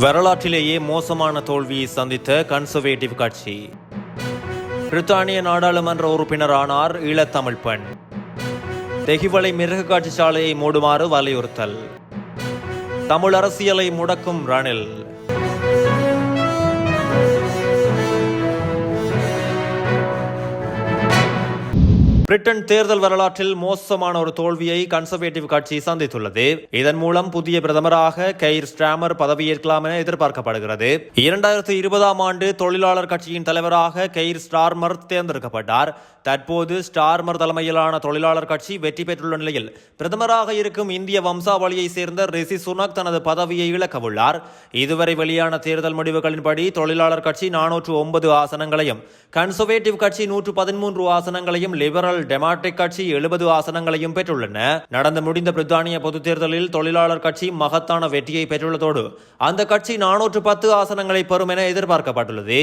வரலாற்றிலேயே மோசமான தோல்வியை சந்தித்த கன்சர்வேட்டிவ் கட்சி. பிரித்தானிய நாடாளுமன்ற உறுப்பினரானார் ஈழத்தமிழ் பெண். தெஹிவளை மிருக காட்சி சாலையை மூடுமாறு வலியுறுத்தல். தமிழ் அரசியலை முடக்கும் ரணில். பிரிட்டன் தேர்தல் வரலாற்றில் மோசமான ஒரு தோல்வியை கன்சர்வேட்டிவ் கட்சி சந்தித்துள்ளது. இதன் மூலம் புதிய பிரதமராக கெய்ர் ஸ்டார்மர் பதவியேற்கலாம் என எதிர்பார்க்கப்படுகிறது. 2020ஆம் ஆண்டு தொழிலாளர் கட்சியின் தலைவராக கெய்ர் ஸ்டார்மர் தேர்ந்தெடுக்கப்பட்டார். தற்போது ஸ்டார்மர் தலைமையிலான தொழிலாளர் கட்சி வெற்றி பெற்றுள்ள நிலையில் பிரதமராக இருக்கும் இந்திய வம்சாவளியை சேர்ந்த ரிஷி சுனக் தனது பதவியை இழக்கவுள்ளார். இதுவரை வெளியான தேர்தல் முடிவுகளின்படி தொழிலாளர் கட்சி 409 ஆசனங்களையும், கன்சர்வேட்டிவ் கட்சி 113 ஆசனங்களையும், லிபரல் டெமோக்ராட்டிக் கட்சி 70 ஆசனங்களையும் பெற்றுள்ளன. நடந்து முடிந்த பிரித்தானிய பொதுத் தேர்தலில் தொழிலாளர் கட்சி மகத்தான வெற்றியை பெற்றுள்ளதோடு அந்த கட்சி 410 ஆசனங்களை பெறும் என எதிர்பார்க்கப்பட்டுள்ளது.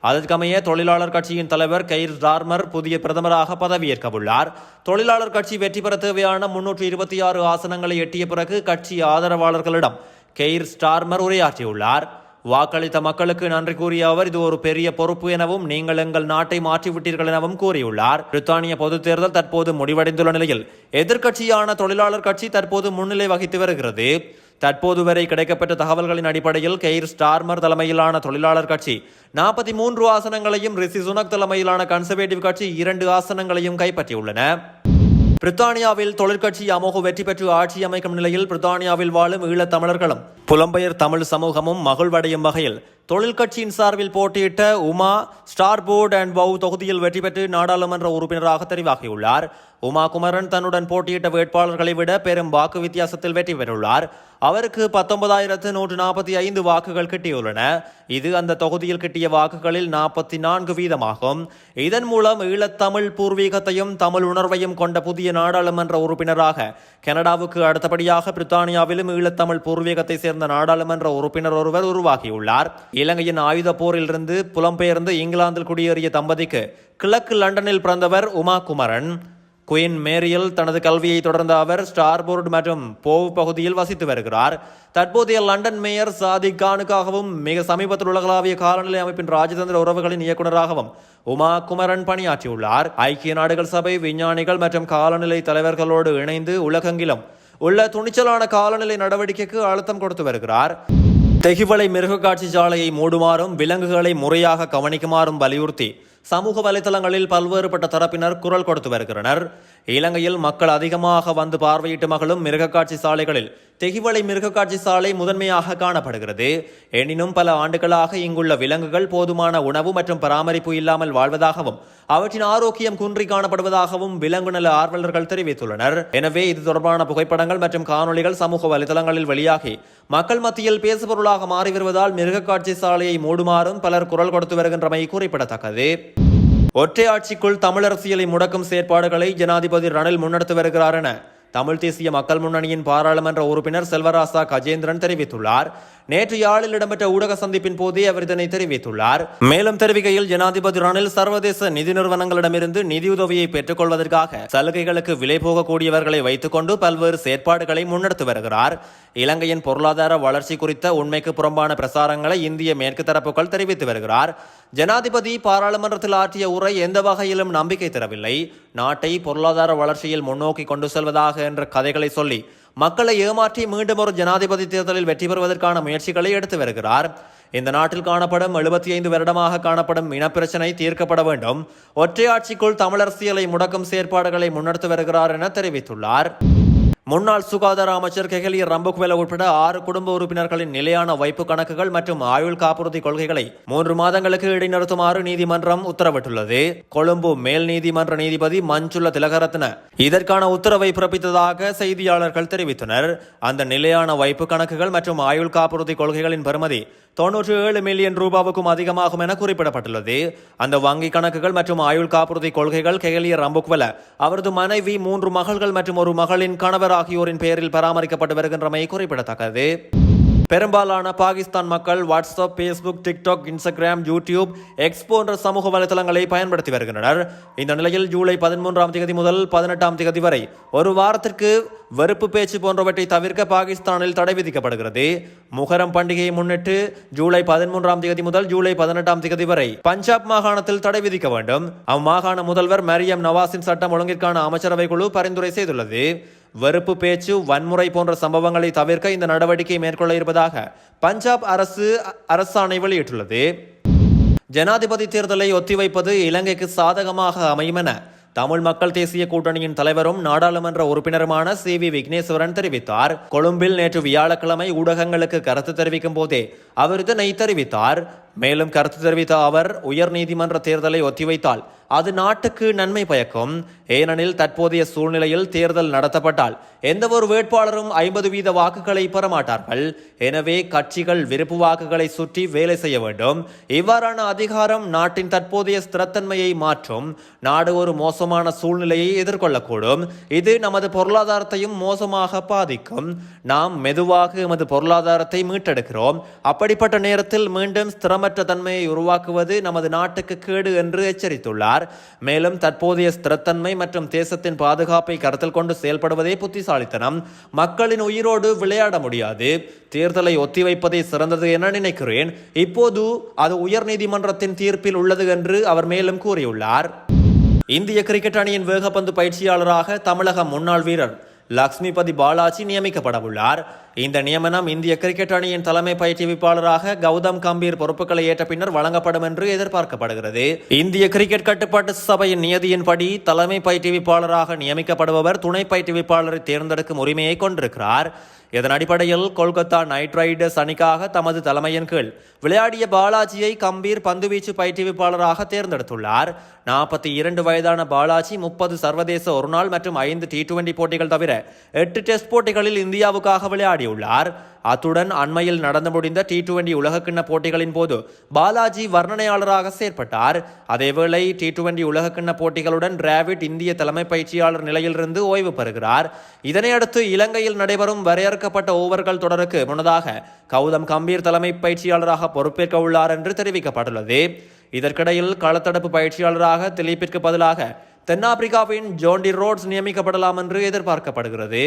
அதற்கமைய தொழிலாளர் கட்சியின் தலைவர் கெய்ர் ஸ்டார்மர் புதிய பிரதமராக பதவியேற்கவுள்ளார். தொழிலாளர் கட்சி வெற்றி பெற தேவையான 326 ஆசனங்களை எட்டிய பிறகு கட்சி ஆதரவாளர்களிடம் கெய்ர் ஸ்டார்மர் உரையாற்றியுள்ளார். வாக்களித்த மக்களுக்கு நன்றி கூறிய அவர், இது ஒரு பெரிய பொறுப்பு எனவும் நீங்கள் எங்கள் நாட்டை மாற்றிவிட்டீர்கள் எனவும் கூறியுள்ளார். பிரித்தானிய பொதுத் தேர்தல் தற்போது முடிவடைந்துள்ள நிலையில் எதிர்க்கட்சியான தொழிலாளர் கட்சி தற்போது முன்னிலை வகித்து வருகிறது. தற்போது வரை கிடைக்கப்பட்ட தகவல்களின் அடிப்படையில் கெய்ர் ஸ்டார்மர் தலைமையிலான தொழிலாளர் கட்சி 43 ஆசனங்களையும், ரிஷி சுனக் தலைமையிலான கன்சர்வேட்டிவ் கட்சி 2 ஆசனங்களையும் கைப்பற்றியுள்ளன. பிரித்தானியாவில் தொழிற்கட்சி அமோக வெற்றி பெற்று ஆட்சி அமைக்கும் நிலையில் பிரித்தானியாவில் வாழும் ஈழத் தமிழர்களும் புலம்பெயர் தமிழ் சமூகமும் மகிழ்வடையும் வகையில் தொழிற்கட்சியின் சார்பில் போட்டியிட்ட உமா ஸ்டார்போர்ட் அண்ட் வவ் தொகுதியில் வெற்றி பெற்று நாடாளுமன்ற உறுப்பினராக தெரிவாகியுள்ளார். உமா குமரன் தன்னுடன் போட்டியிட்ட வேட்பாளர்களை விட பெரும் வாக்கு வித்தியாசத்தில் வெற்றி பெற்றுள்ளார். அவருக்கு 19,145 வாக்குகள் கிட்டியுள்ளன. இது அந்த தொகுதியில் கிட்டிய வாக்குகளில் 44%. இதன் மூலம் ஈழத்தமிழ் பூர்வீகத்தையும் தமிழ் உணர்வையும் கொண்ட புதிய நாடாளுமன்ற உறுப்பினராக கனடாவுக்கு அடுத்தபடியாக பிரித்தானியாவிலும் ஈழத்தமிழ் பூர்வீகத்தை சேர்ந்த நாடாளுமன்ற உறுப்பினர் ஒருவர் உருவாகியுள்ளார். இலங்கையின் ஆயுத போரிலிருந்து புலம்பெயர்ந்து இங்கிலாந்தில் குடியேறிய தம்பதிக்கு கிழக்கு லண்டனில் பிறந்தவர் உமா குமரன். குயின் மேரியில் தனது கல்வியை தொடர்ந்த அவர் ஸ்டார்போர்ட் மற்றும் போவ் பகுதியில் வசித்து வருகிறார். தற்போதைய லண்டன் மேயர் சாதிக் கானுக்காகவும் மிக சமீபத்தில் உலகளாவிய காலநிலை அமைப்பின் ராஜதந்திர உறவுகளின் இயக்குநராகவும் உமா குமரன் பணியாற்றியுள்ளார். ஐக்கிய நாடுகள் சபை விஞ்ஞானிகள் மற்றும் காலநிலை தலைவர்களோடு இணைந்து உலகெங்கிலும் உள்ள துணிச்சலான காலநிலை நடவடிக்கைக்கு அழுத்தம் கொடுத்து வருகிறார். தெஹிவளை மிருக காட்சி சாலையை மூடுமாறும் விலங்குகளை முறையாக கவனிக்குமாறும் வலியுறுத்தி சமூக வலைதளங்களில் பல்வேறுபட்ட தரப்பினர் குரல் கொடுத்து வருகின்றனர். இலங்கையில் மக்கள் அதிகமாக வந்து பார்வையிட்டு மகளும் மிருகக்காட்சி சாலைகளில் தெஹிவளை மிருகக்காட்சி சாலை முதன்மையாக காணப்படுகிறது. எனினும் பல ஆண்டுகளாக இங்குள்ள விலங்குகள் போதுமான உணவு மற்றும் பராமரிப்பு இல்லாமல் வாழ்வதாகவும் அவற்றின் ஆரோக்கியம் குன்றி காணப்படுவதாகவும் விலங்கு நல ஆர்வலர்கள் தெரிவித்துள்ளனர். எனவே இது தொடர்பான புகைப்படங்கள் மற்றும் காணொலிகள் சமூக வலைதளங்களில் வெளியாகி மக்கள் மத்தியில் பேசுபொருளாக மாறி வருவதால் மிருகக்காட்சி சாலையை மூடுமாறும் பலர் குரல் கொடுத்து வருகின்றமை குறிப்பிடத்தக்கது. ஒற்றை ஆட்சிக்குள் தமிழ் அரசியலை முடக்கும் செயற்பாடுகளை ஜனாதிபதி ரணில் முன்னெடுத்து வருகிறார் என தமிழ் தேசிய மக்கள் முன்னணியின் பாராளுமன்ற உறுப்பினர் செல்வராசா கஜேந்திரன் தெரிவித்துள்ளார். நேற்று யாழில் இடம்பெற்ற ஊடக சந்திப்பின் போதே அவர் இதனை தெரிவித்துள்ளார். மேலும் தெரிவிக்கையில், ஜனாதிபதி ரணில் சர்வதேச நிதி நிறுவனங்களிடமிருந்து நிதியுதவியை பெற்றுக் கொள்வதற்காக சலுகைகளுக்கு விலை போகக்கூடியவர்களை வைத்துக் கொண்டு பல்வேறு செயற்பாடுகளை முன்னெடுத்து வருகிறார். இலங்கையின் பொருளாதார வளர்ச்சி குறித்த உண்மைக்கு புறம்பான பிரசாரங்களை இந்திய மேற்கு தரப்புகள் தெரிவித்து வருகிறார். ஜனாதிபதி பாராளுமன்றத்தில் ஆற்றிய உரை எந்த வகையிலும் நம்பிக்கை தரவில்லை. நாட்டை பொருளாதார வளர்ச்சியில் முன்னோக்கி கொண்டு செல்வதாக என்ற கதைகளை சொல்லி மக்களை ஏமாற்றி மீண்டும் ஒரு ஜனாதிபதி தேர்தலில் வெற்றி பெறுவதற்கான முயற்சிகளை எடுத்து வருகிறார். இந்த நாட்டில் காணப்படும் 75 வருடமாக காணப்படும் இனப்பிரச்சனை தீர்க்கப்பட வேண்டும். ஒற்றையாட்சிக்குள் தமிழ் அரசியலை முடக்கும் செயற்பாடுகளை முன்னெடுத்து வருகிறார் என தெரிவித்துள்ளார். முன்னாள் சுகாதார அமைச்சர் கெஹலிய ரம்புக்வெல உட்பட 6 குடும்ப உறுப்பினர்களின் நிலையான வைப்பு கணக்குகள் மற்றும் ஆயுள் காப்புறுதி கொள்கைகளை 3 மாதங்களுக்கு இடைநிறுத்துமாறு நீதிமன்றம் உத்தரவிட்டுள்ளது. கொழும்பு மேல் நீதிமன்ற நீதிபதி மஞ்சுள திலகரத்ன இதற்கான உத்தரவை பிறப்பித்ததாக செய்தியாளர்கள் தெரிவித்தனர். அந்த நிலையான வைப்பு கணக்குகள் மற்றும் ஆயுள் காப்புறுதி கொள்கைகளின் பெறுமதி 97 மில்லியன் ரூபாவுக்கும் அதிகமாகும் என குறிப்பிடப்பட்டுள்ளது. அந்த வங்கி கணக்குகள் மற்றும் ஆயுள் காப்புறுதி கொள்கைகள் கெஹலிய ரம்புக்வெல, அவரது மனைவி, 3 மகள்கள் மற்றும் ஒரு மகளின் கணவர் ஆகியோரின் பெயரில் பராமரிக்கப்பட்டு வருகின்றமை குறிப்பிடத்தக்கது. பெரும்பாலான பாகிஸ்தான் மக்கள் WhatsApp, Facebook, TikTok, Instagram, YouTube, X போன்ற சமூக வலைதளங்களை பயன்படுத்தி வருகின்றனர். இந்த நிலையில் ஜூலை 13ஆம் தேதி முதல் 18ஆம் தேதி வரை ஒரு வாரத்திற்கு வெறுப்பு பேச்சு போன்றவற்றை தவிர்க்க பாகிஸ்தானில் தடை விதிக்கப்படுகிறது. முஹரம் பண்டிகையை முன்னிட்டு ஜூலை 13ஆம் தேதி முதல் ஜூலை 18ஆம் தேதி வரை பஞ்சாப் மாகாணத்தில் தடை விதிக்க வேண்டும். அம்மாகாண முதல்வர் மரியம் நவாஸின் சட்டம் ஒழுங்கிற்கான அமைச்சரவை குழு பரிந்துரை செய்துள்ளது. வெறுப்பு பேச்சு, வன்முறை போன்ற சம்பவங்களை தவிர்க்க இந்த நடவடிக்கை மேற்கொள்ள இருப்பதாக பஞ்சாப் அரசாணை வெளியிட்டுள்ளது. ஜனாதிபதி தேர்தலை ஒத்திவைப்பது இலங்கைக்கு சாதகமாக அமையும் என தமிழ் மக்கள் தேசிய கூட்டணியின் தலைவரும் நாடாளுமன்ற உறுப்பினருமான CV விக்னேஸ்வரன் தெரிவித்தார். கொழும்பில் நேற்று வியாழக்கிழமை ஊடகங்களுக்கு கருத்து தெரிவிக்கும் போதே அவர் இதனை தெரிவித்தார். மேலும் கருத்து தெரிவித்த அவர், உயர் நீதிமன்ற தேர்தலை ஒத்திவைத்தால் அது நாட்டுக்கு நன்மை பயக்கும். ஏனெனில் தற்போதைய சூழ்நிலையில் தேர்தல் நடத்தப்பட்டால் எந்த ஒரு வேட்பாளரும் 50% வாக்குகளை பெறமாட்டார்கள். எனவே கட்சிகள் விருப்பு வாக்குகளை சுற்றி வேலை செய்ய வேண்டும். இவ்வாறான அதிகாரம் நாட்டின் தற்போதைய ஸ்திரத்தன்மையை மாற்றும். நாடு ஒரு மோசமான சூழ்நிலையை எதிர்கொள்ளக்கூடும். இது நமது பொருளாதாரத்தையும் மோசமாக பாதிக்கும். நாம் மெதுவாக எமது பொருளாதாரத்தை மீட்டெடுக்கிறோம். அப்படிப்பட்ட நேரத்தில் மீண்டும் ஸ்திரமற்ற தன்மையை உருவாக்குவது நமது நாட்டுக்கு கேடு என்று எச்சரித்துள்ளார். மேலும் தற்போதைய ஸ்திரத்தன்மை மற்றும் தேசத்தின் பாதுகாப்பை கருத்தில் கொண்டு செயல்படுவதே புத்திசாலித்தனம். மக்களின் உயிரோடு விளையாட முடியாது. தேர்தலை ஒத்திவைப்பதே சிறந்தது என நினைக்கிறேன். இப்போது அது உயர் நீதிமன்றத்தின் தீர்ப்பில் உள்ளது என்று அவர் மேலும் கூறியுள்ளார். இந்திய கிரிக்கெட் அணியின் வேகப்பந்து பயிற்சியாளராக தமிழக முன்னாள் வீரர் லக்ஷ்மிபதி பாலாஜி நியமிக்கப்பட உள்ளார். இந்த நியமனம் இந்திய கிரிக்கெட் அணியின் தலைமை பயிற்றுவிப்பாளராக கௌதம் கம்பீர் பொறுப்புகளை ஏற்ற பின்னர் வழங்கப்படும் என்று எதிர்பார்க்கப்படுகிறது. இந்திய கிரிக்கெட் கட்டுப்பாட்டு சபையின் நியதியின்படி தலைமை பயிற்றுவிப்பாளராக நியமிக்கப்படுபவர் துணை பயிற்றுவிப்பாளரை தேர்ந்தெடுக்கும் உரிமையை கொண்டிருக்கிறார். இதன் அடிப்படையில் கொல்கத்தா நைட் ரைடர்ஸ் அணிக்காக தமது தலைமையின் கீழ் விளையாடிய பாலாஜியை கம்பீர் பந்துவீச்சு பயிற்றுவிப்பாளராக தேர்ந்தெடுத்துள்ளார். 42 வயதான பாலாஜி 30 சர்வதேச ஒருநாள் மற்றும் 5 T20 போட்டிகள் தவிர 8 டெஸ்ட் போட்டிகளில் இந்தியாவுக்காக விளையாடியுள்ளார். அத்துடன் அண்மையில் நடந்து முடிந்த T20 உலகக்கிண்ண போட்டிகளின் போது பாலாஜி வர்ணனையாளராக செயற்பட்டார். அதேவேளை T20 உலகக்கிண்ண போட்டிகளுடன் டிராவிட் இந்திய தலைமை பயிற்சியாளர் நிலையிலிருந்து ஓய்வு பெறுகிறார். இதனையடுத்து இலங்கையில் நடைபெறும் வரையறுக்கப்பட்ட ஓவர்கள் தொடருக்கு முன்னதாக கௌதம் கம்பீர் தலைமை பயிற்சியாளராக பொறுப்பேற்க உள்ளார் என்று தெரிவிக்கப்பட்டுள்ளது. இதற்கிடையில் களத்தடுப்பு பயிற்சியாளராக திலீப்பிற்கு பதிலாக தென்னாப்பிரிக்காவின் ஜோண்டி ரோட்ஸ் நியமிக்கப்படலாம் என்று எதிர்பார்க்கப்படுகிறது.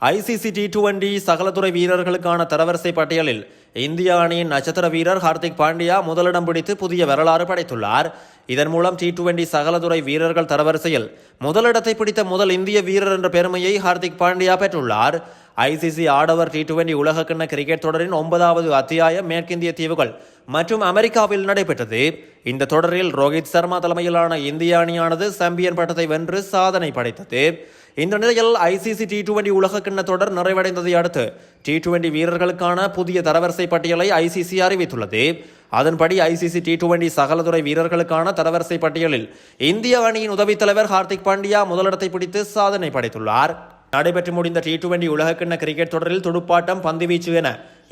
ICC T20 சகலத்துறை வீரர்களுக்கான தரவரிசை பட்டியலில் இந்திய அணியின் நட்சத்திர வீரர் ஹார்திக் பாண்டியா முதலிடம் பிடித்து புதிய வரலாறு படைத்துள்ளார். இதன் மூலம் T20 சகலத்துறை வீரர்கள் தரவரிசையில் முதலிடத்தை பிடித்த முதல் இந்திய வீரர் என்ற பெருமையை ஹார்திக் பாண்டியா பெற்றுள்ளார். ICC ஆடவர் T20 உலகக்கிண்ண கிரிக்கெட் தொடரின் 9வது அத்தியாயம் மேற்கிந்திய தீவுகள் மற்றும் அமெரிக்காவில் நடைபெற்றது. இந்த தொடரில் ரோஹித் சர்மா தலைமையிலான இந்திய அணியானது சாம்பியன் பட்டத்தை வென்று சாதனை படைத்தது. இந்த நிலையில் ICC T20 உலகக்கிண்ண தொடர் நிறைவடைந்ததை அடுத்து T20 வீரர்களுக்கான புதிய தரவரிசை பட்டியலை ICC அறிவித்துள்ளது. அதன்படி ICC T20 சகலதுறை வீரர்களுக்கான தரவரிசை பட்டியலில் இந்திய அணியின் உதவித் தலைவர் ஹார்திக் பாண்டியா முதலிடத்தை பிடித்து சாதனை படைத்துள்ளார். நடைபெற்று முடிந்த T20 உலகக்கிண்ண கிரிக்கெட் தொடரில் துடுப்பாட்டம், பந்துவீச்சு என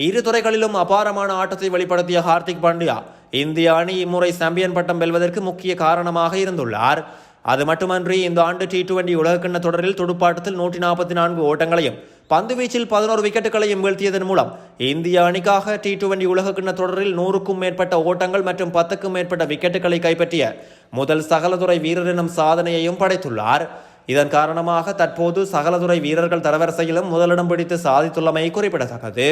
இரு துறைகளிலும் அபாரமான ஆட்டத்தை வெளிப்படுத்திய ஹார்திக் பாண்டியா இந்திய அணி இம்முறை சாம்பியன் பட்டம் வெல்வதற்கு முக்கிய காரணமாக இருந்துள்ளார். அது மட்டுமன்றி இந்த ஆண்டு T20 உலகக்கிண்ண தொடரில் துடுப்பாட்டத்தில் 144 ஓட்டங்களையும் பந்துவீச்சில் 11 விக்கெட்டுகளையும் வீழ்த்தியதன் மூலம் இந்திய அணிக்காக T20 உலகக்கிண்ண தொடரில் 100க்கும் மேற்பட்ட ஓட்டங்கள் மற்றும் 10க்கும் மேற்பட்ட விக்கெட்டுகளை கைப்பற்றிய முதல் சகலதுறை வீரர் எனும் சாதனையையும் படைத்துள்ளார். இதன் காரணமாக தற்போது சகலதுறை வீரர்கள் தரவரிசையிலும் முதலிடம் பிடித்து சாதித்துள்ளமை குறிப்பிடத்தக்கது.